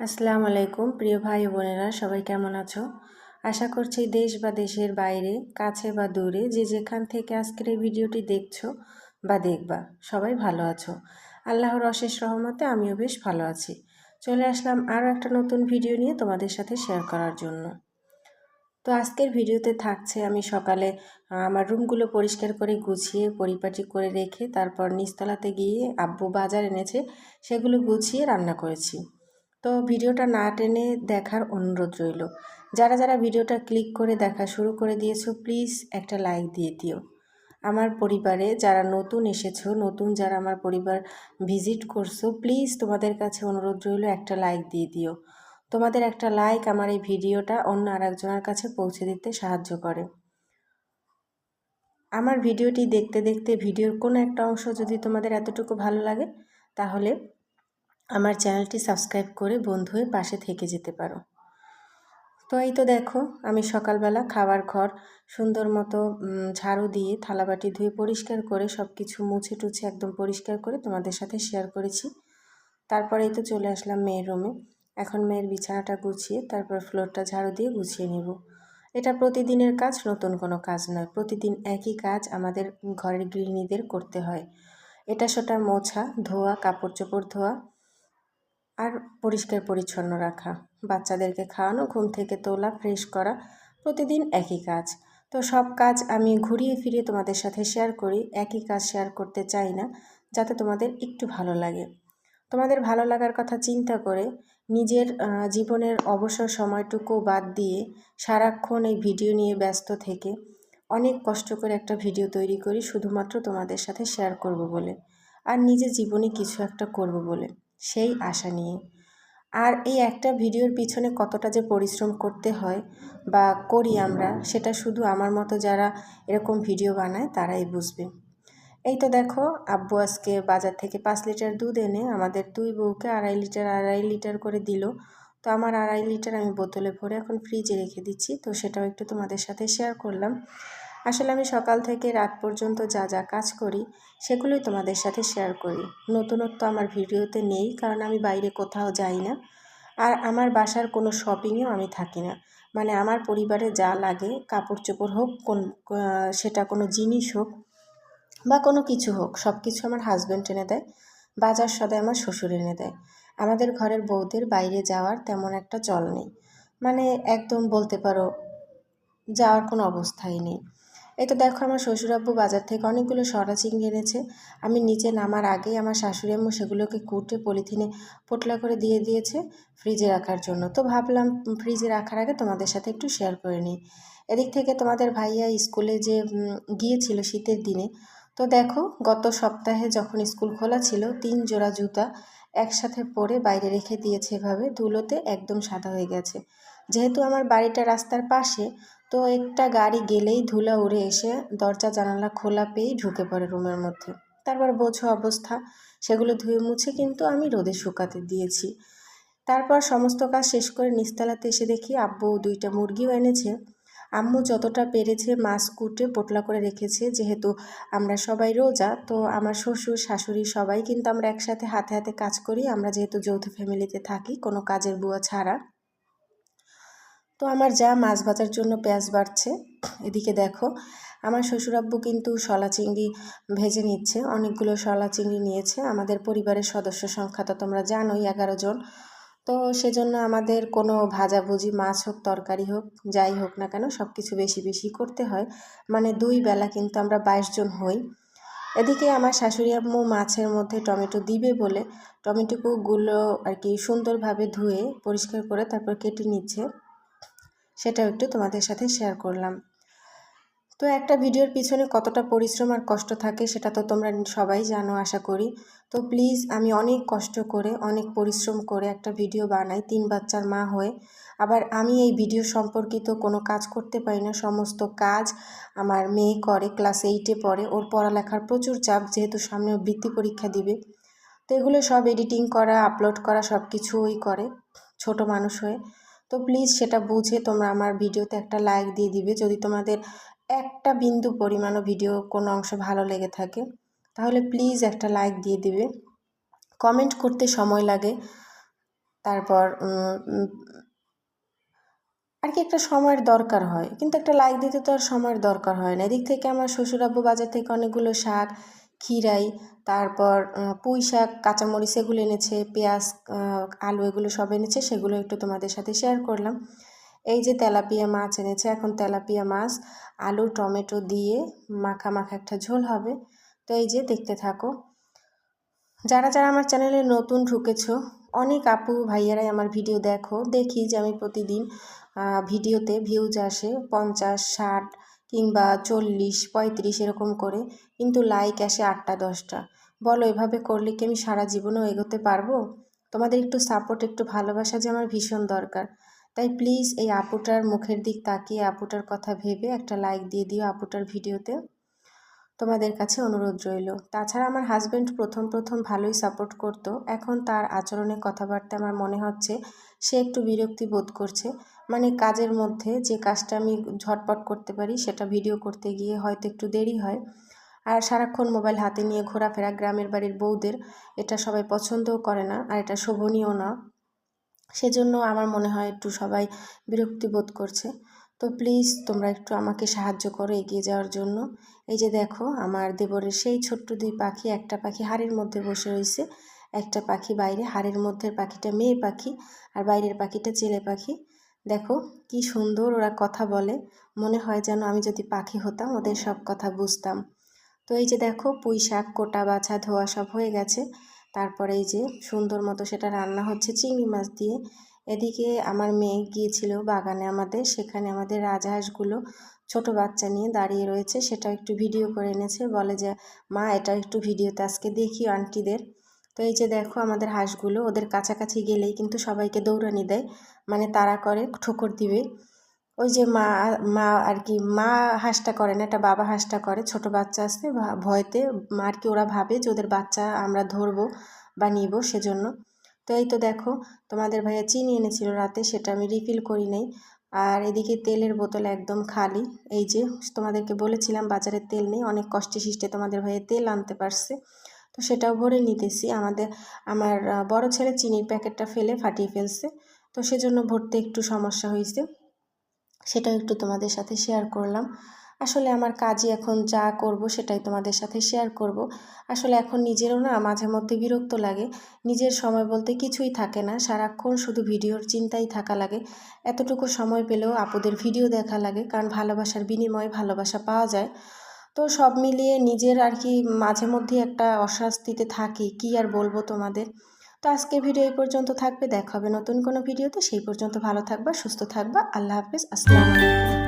আসসালামু আলাইকুম প্রিয় ভাই ও বোনেরা, সবাই কেমন আছো? আশা করছি দেশ বা দেশের বাইরে, কাছে বা দূরে, যে যেখান থেকে আজকের এই ভিডিওটি দেখছো বা দেখবা, সবাই ভালো আছো। আল্লাহর অশেষ রহমতে আমিও বেশ ভালো আছি। চলে আসলাম আরও একটা নতুন ভিডিও নিয়ে তোমাদের সাথে শেয়ার করার জন্য। তো আজকের ভিডিওতে থাকছে আমি সকালে আমার রুমগুলো পরিষ্কার করে গুছিয়ে পরিপাটি করে রেখে তারপর নিচতলাতে গিয়ে আব্বু বাজার এনেছে, সেগুলো গুছিয়ে রান্না করেছি। তো ভিডিওটা না টেনে দেখার অনুরোধ রইল। যারা যারা ভিডিওটা ক্লিক করে দেখা শুরু করে দিয়েছো, প্লিজ একটা লাইক দিয়ে দিও। আমার পরিবারে যারা নতুন এসেছো, নতুন যারা আমার পরিবার ভিজিট করছো, প্লিজ তোমাদের কাছে অনুরোধ রইল একটা লাইক দিয়ে দিও। তোমাদের একটা লাইক আমার এই ভিডিওটা অন্য আরেকজনের কাছে পৌঁছে দিতে সাহায্য করে। আমার ভিডিওটি দেখতে দেখতে ভিডিওর কোনো একটা অংশ যদি তোমাদের এতটুকু ভালো লাগে, তাহলে আমার চ্যানেলটি সাবস্ক্রাইব করে বন্ধু হয়ে পাশে থেকে যেতে পারো। তো এই তো দেখো, আমি সকালবেলা খাবার ঘর সুন্দর মতো ঝাড়ু দিয়ে থালাবাটি ধুয়ে পরিষ্কার করে সব কিছু মুছে টুছে একদম পরিষ্কার করে তোমাদের সাথে শেয়ার করেছি। তারপরে এই তো চলে আসলাম মেয়ের রুমে। এখন মেয়ের বিছানাটা গুছিয়ে তারপর ফ্লোরটা ঝাড়ু দিয়ে গুছিয়ে নেব। এটা প্রতিদিনের কাজ, নতুন কোনো কাজ নয়। প্রতিদিন একই কাজ আমাদের ঘরের গৃহিণীদের করতে হয়। এটা সেটা মোছা, ধোয়া, কাপড় চোপড় ধোয়া আর পরিষ্কার পরিচ্ছন্ন রাখা, বাচ্চাদেরকে খাওয়ানো, ঘুম থেকে তোলা, ফ্রেশ করা, প্রতিদিন একই কাজ। তো সব কাজ আমি ঘুরিয়ে ফিরিয়ে তোমাদের সাথে শেয়ার করি। একই কাজ শেয়ার করতে চাই না, যাতে তোমাদের একটু ভালো লাগে। তোমাদের ভালো লাগার কথা চিন্তা করে নিজের জীবনের অবসর সময়টুকু বাদ দিয়ে সারাক্ষণ এই ভিডিও নিয়ে ব্যস্ত থেকে অনেক কষ্ট করে একটা ভিডিও তৈরি করি শুধুমাত্র তোমাদের সাথে শেয়ার করব বলে, আর নিজের জীবনে কিছু একটা করব বলে, সেই আশা নিয়ে। আর এই একটা ভিডিওর পিছনে কতটা যে পরিশ্রম করতে হয় বা করি আমরা, সেটা শুধু আমার মতো যারা এরকম ভিডিও বানায় তারাই বুঝবে। এই তো দেখো, আব্বু আজকে বাজার থেকে 5 লিটার দুধ এনে আমাদের দুই বউকে আড়াই লিটার করে দিল। তো আমার 2.5 লিটার আমি বোতলে ভরে এখন ফ্রিজে রেখে দিচ্ছি। তো সেটাও একটু তোমাদের সাথে শেয়ার করলাম। আসলে আমি সকাল থেকে রাত পর্যন্ত যা যা কাজ করি সেগুলোই তোমাদের সাথে শেয়ার করি। নতুনত্ব আমার ভিডিওতে নেই, কারণ আমি বাইরে কোথাও যাই না। আর আমার বাসার কোনো শপিংয়েও আমি থাকি না। মানে আমার পরিবারে যা লাগে, কাপড় চোপড় হোক, সেটা কোনো জিনিস হোক বা কোনো কিছু হোক, সব কিছু আমার হাজব্যান্ড এনে দেয়। বাজার সদাই আমার শ্বশুর এনে দেয়। আমাদের ঘরের বউদের বাইরে যাওয়ার তেমন একটা চল নেই। মানে একদম বলতে পারো যাওয়ার কোনো অবস্থাই নেই। এই তো দেখো, আমার শ্বশুরাব্বু বাজার থেকে অনেকগুলো সরা চিংড়ি এনেছে। আমি নিচে নামার আগেই আমার শাশুড়ি আম্মু সেগুলোকে কুটে পলিথিনে পোটলা করে দিয়ে দিয়েছে ফ্রিজে রাখার জন্য। তো ভাবলাম ফ্রিজে রাখার আগে তোমাদের সাথে একটু শেয়ার করে নিই। এদিক থেকে তোমাদের ভাইয়া স্কুলে যে গিয়েছিল শীতের দিনে, তো দেখো গত সপ্তাহে যখন স্কুল খোলা ছিল 3 জোড়া জুতা একসাথে পরে বাইরে রেখে দিয়েছে, এভাবে ধুলোতে একদম সাদা হয়ে গেছে। যেহেতু আমার বাড়িটা রাস্তার পাশে, তো একটা গাড়ি গেলেই ধুলা উড়ে এসে দরজা জানালা খোলা পেয়েই ঢুকে পড়ে রুমের মধ্যে। তারপর বোঝো অবস্থা, সেগুলো ধুয়ে মুছে কিন্তু আমি রোদে শুকাতে দিয়েছি। তারপর সমস্ত কাজ শেষ করে নিচতলাতে এসে দেখি আব্বু 2টা মুরগিও এনেছে। আম্মু যতটা পেরেছে মাছ কুটে পোটলা করে রেখেছে। যেহেতু আমরা সবাই রোজা, তো আমার শ্বশুর শাশুড়ি সবাই কিন্তু আমরা একসাথে হাতে হাতে কাজ করি। আমরা যেহেতু যৌথ ফ্যামিলিতে থাকি, কোনো কাজের বুয়া ছাড়া। তো আমার যা মাছ ভাজার জন্য পেঁয়াজ বাড়ছে। এদিকে দেখো, আমার শ্বশুরাব্বু কিন্তু শলা চিংড়ি ভেজে নিচ্ছে। অনেকগুলো শলা চিংড়ি নিয়েছে। আমাদের পরিবারের সদস্য সংখ্যা তো তোমরা জানোই, 11 জন। তো সেজন্য আমাদের কোনো ভাজাভুজি, মাছ হোক তরকারি হোক যাই হোক না কেন, সব কিছু বেশি বেশি করতে হয়। মানে 2 বেলা কিন্তু আমরা 22 জন হই। এদিকে আমার শাশুড়ি আম্মু মাছের মধ্যে টমেটো দিবে বলে টমেটোগুলো আর কি সুন্দরভাবে ধুয়ে পরিষ্কার করে তারপর কেটে নিচ্ছে। সেটাও একটু তোমাদের সাথে শেয়ার করলাম। তো একটা ভিডিওর পিছনে কতটা পরিশ্রম আর কষ্ট থাকে সেটা তো তোমরা সবাই জানো আশা করি। তো প্লিজ, আমি অনেক কষ্ট করে অনেক পরিশ্রম করে একটা ভিডিও বানাই 3 বাচ্চার মা হয়ে। আবার আমি এই ভিডিও সম্পর্কিত কোনো কাজ করতে পারি না। সমস্ত কাজ আমার মেয়ে করে, ক্লাস 8-এ পড়ে। ওর পড়ালেখার প্রচুর চাপ, যেহেতু সামনে বৃত্তি পরীক্ষা দিবে। তো এগুলো সব এডিটিং করা, আপলোড করা সব কিছুই করে ছোট মানুষ হয়ে। তো প্লিজ সেটা বুঝে তোমরা আমার ভিডিওতে একটা লাইক দিয়ে দিবে। যদি তোমাদের একটা বিন্দু পরিমাণও ভিডিও কোনো অংশ ভালো লেগে থাকে, তাহলে প্লিজ একটা লাইক দিয়ে দিবে। কমেন্ট করতে সময় লাগে, তারপর আর কি একটা সময়ের দরকার হয়, কিন্তু একটা লাইক দিতে তো আর সময়ের দরকার হয় না। এদিক থেকে আমার শ্বশুরাব্বু বাজার থেকে অনেকগুলো শাক, খিরাই, তারপর পুঁই শাক, কাঁচামরিচ এগুলো এনেছে, পেঁয়াজ, আলু এগুলো সব এনেছে, সেগুলো একটু তোমাদের সাথে শেয়ার করলাম। এই যে তেলাপিয়া মাছ এনেছে, এখন তেলাপিয়া মাছ আলু টমেটো দিয়ে মাখা মাখা একটা ঝোল হবে। তো এই যে দেখতে থাকো। যারা যারা আমার চ্যানেলে নতুন ঢুকেছো, অনেক আপু ভাইয়ারাই আমার ভিডিও দেখি যে আমি প্রতিদিন ভিডিওতে ভিউজ আসে 50, 60 কিংবা 40, 35 এরকম করে, কিন্তু লাইক আসে 8টা 10টা। বলো এভাবে করলে কি আমি সারা জীবনেও এগোতে পারবো? তোমাদের একটু সাপোর্ট, একটু ভালোবাসা যে আমার ভীষণ দরকার। তাই প্লিজ এই আপুটার মুখের দিক তাকিয়ে, আপুটার কথা ভেবে একটা লাইক দিয়ে দিও আপুটার ভিডিওতে, তোমাদের কাছে অনুরোধ রইল। তাছাড়া আমার হাজব্যান্ড প্রথম প্রথম ভালোই সাপোর্ট করতো, এখন তার আচরণে কথাবার্তা আমার মনে হচ্ছে সে একটু বিরক্তি বোধ করছে। মানে কাজের মধ্যে যে কাজটা আমি ঝটপট করতে পারি সেটা ভিডিও করতে গিয়ে হয়তো একটু দেরি হয়। আর সারাক্ষণ মোবাইল হাতে নিয়ে ঘোরাফেরা গ্রামের বাড়ির বউদের, এটা সবাই পছন্দও করে না, আর এটা শোভনীয় না। সেজন্য আমার মনে হয় একটু সবাই বিরক্তি বোধ করছে। তো প্লিজ তোমরা একটু আমাকে সাহায্য করো এগিয়ে যাওয়ার জন্য। এই যে দেখো আমার দেবরের সেই ছোট্ট 2 পাখি, একটা পাখি হাড়ির মধ্যে বসে রয়েছে, একটা পাখি বাইরে। হাড়ির মধ্যের পাখিটা মেয়ে পাখি আর বাইরের পাখিটা ছেলে পাখি। দেখো কি সুন্দর ওরা কথা বলে, মনে হয় যেন আমি যদি পাখি হতাম ওদের সব কথা বুঝতাম। তো এই যে দেখো পুঁই শাক কোটা বাছা ধোয়া সব হয়ে গেছে। তারপরে এই যে সুন্দর মতো সেটা রান্না হচ্ছে চিংড়ি মাছ দিয়ে। এদিকে আমার মেয়ে গিয়েছিল বাগানে আমাদের, সেখানে আমাদের রাজহাঁসগুলো ছোট বাচ্চা নিয়ে দাঁড়িয়ে রয়েছে, সেটা একটু ভিডিও করে এনেছে। বলে যে মা এটা একটু ভিডিওতে আজকে দেখি আন্টিদের। তো এই যে দেখো আমাদের হাঁসগুলো ওদের কাছাকাছি গেলেই কিন্তু সবাইকে দৌড়ানি দেয়, মানে তাড়া করে ঠোকর দিবে। ওই যে মা মা আর কি মা হাঁসটা করে না, এটা বাবা হাঁসটা করে। ছোট বাচ্চা আসছে ভয়তে আর কি, ওরা ভাবে যে ওদের বাচ্চা আমরা ধরবো বা নিব, সেজন্য। তো এই তো দেখো তোমাদের ভাইয়া চিনি এনেছিল রাতে, সেটা আমি রিফিল করি নাই। আর এদিকে তেলের বোতল একদম খালি। এই যে তোমাদেরকে বলেছিলাম বাজারে তেল নেই, অনেক কষ্টে শিষ্টে তোমাদের ভাইয়া তেল আনতে পারছে, তো সেটাও ভরে নিতেছি। আমার বড় ছেলে চিনির প্যাকেটটা ফেলে ফাটিয়ে ফেলছে, তো সেজন্য ভরতে একটু সমস্যা হয়েছে, সেটাও একটু তোমাদের সাথে শেয়ার করলাম। আসলে আমার কাজই এখন যা করব সেটাই তোমাদের সাথে শেয়ার করব। আসলে এখন নিজেরও না মাঝে মধ্যে বিরক্ত লাগে, নিজের সময় বলতে কিছুই থাকে না, সারাক্ষণ শুধু ভিডিওর চিন্তাই থাকা লাগে। এতটুকু সময় পেলেও আপুদের ভিডিও দেখা লাগে, কারণ ভালোবাসার বিনিময়ে ভালোবাসা পাওয়া যায়। তো সব মিলিয়ে নিজের আর কি মাঝে মধ্যে একটা অস্বস্তিতে থাকি, কি আর বলবো তোমাদের। তো আজকের ভিডিও এই পর্যন্ত থাকবে, দেখা হবে নতুন কোনো ভিডিওতে। সেই পর্যন্ত ভালো থাকবা, সুস্থ থাকবা। আল্লাহ হাফেজ, আসসালামু আলাইকুম।